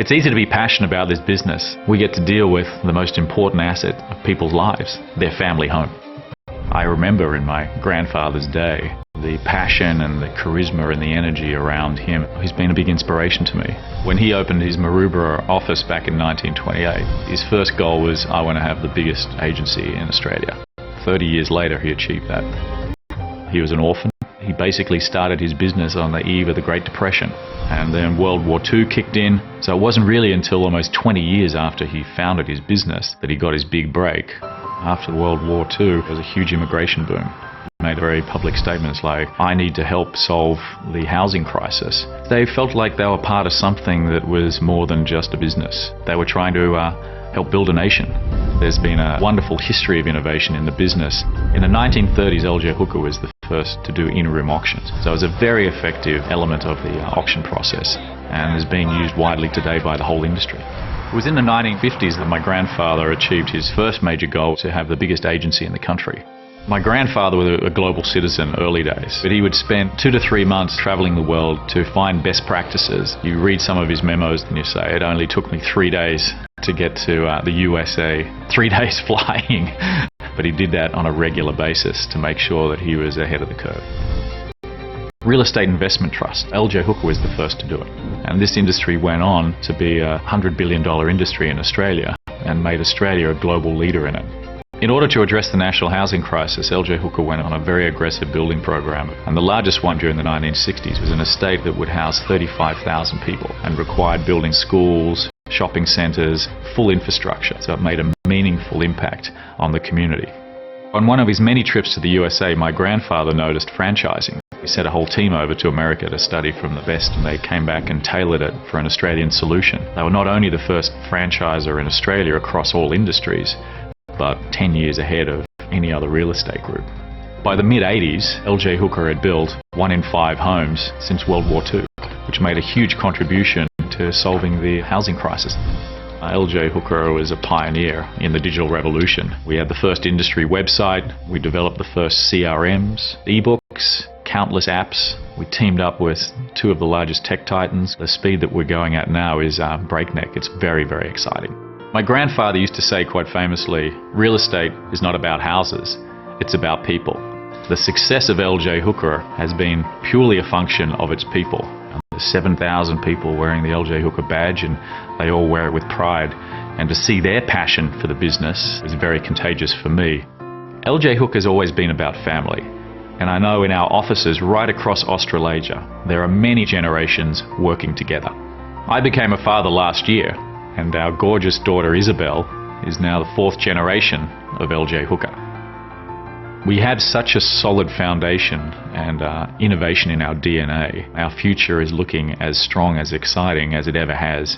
It's easy to be passionate about this business. We get to deal with the most important asset of people's lives, their family home. I remember in my grandfather's day, the passion and the charisma and the energy around him. He's been a big inspiration to me. When he opened his Maroubra office back in 1928, his first goal was, I want to have the biggest agency in Australia. 30 years later, he achieved that. He was an orphan. He basically started his business on the eve of the Great Depression. And then World War II kicked in. So it wasn't really until almost 20 years after he founded his business that he got his big break. After World War II, there was a huge immigration boom. He made very public statements like, I need to help solve the housing crisis. They felt like they were part of something that was more than just a business. They were trying to help build a nation. There's been a wonderful history of innovation in the business. In the 1930s, L.J. Hooker was the first to do in-room auctions. So it was a very effective element of the auction process and is being used widely today by the whole industry. It was in the 1950s that my grandfather achieved his first major goal to have the biggest agency in the country. My grandfather was a global citizen early days, but he would spend 2 to 3 months traveling the world to find best practices. You read some of his memos and you say, it only took me 3 days to get to the USA, 3 days flying. But he did that on a regular basis to make sure that he was ahead of the curve. Real estate investment trust. L.J. Hooker was the first to do it. And this industry went on to be a $100 billion industry in Australia and made Australia a global leader in it. In order to address the national housing crisis, L.J. Hooker went on a very aggressive building program. And the largest one during the 1960s was an estate that would house 35,000 people and required building schools, shopping centres, full infrastructure. So it made a meaningful impact on the community. On one of his many trips to the USA, my grandfather noticed franchising. He sent a whole team over to America to study from the best, and they came back and tailored it for an Australian solution. They were not only the first franchisor in Australia across all industries, but 10 years ahead of any other real estate group. By the mid-80s, L.J. Hooker had built 1 in 5 homes since World War II, which made a huge contribution to solving the housing crisis. L.J. Hooker was a pioneer in the digital revolution. We had the first industry website, we developed the first CRMs, ebooks, countless apps. We teamed up with 2 of the largest tech titans. The speed that we're going at now is breakneck. It's very, very exciting. My grandfather used to say quite famously, real estate is not about houses, it's about people. The success of L.J. Hooker has been purely a function of its people. There's 7,000 people wearing the L.J. Hooker badge, and they all wear it with pride. And to see their passion for the business was very contagious for me. L.J. Hooker's always been about family. And I know in our offices right across Australasia, there are many generations working together. I became a father last year, and our gorgeous daughter Isabel is now the 4th generation of L.J. Hooker. We have such a solid foundation and innovation in our DNA. Our future is looking as strong, as exciting as it ever has.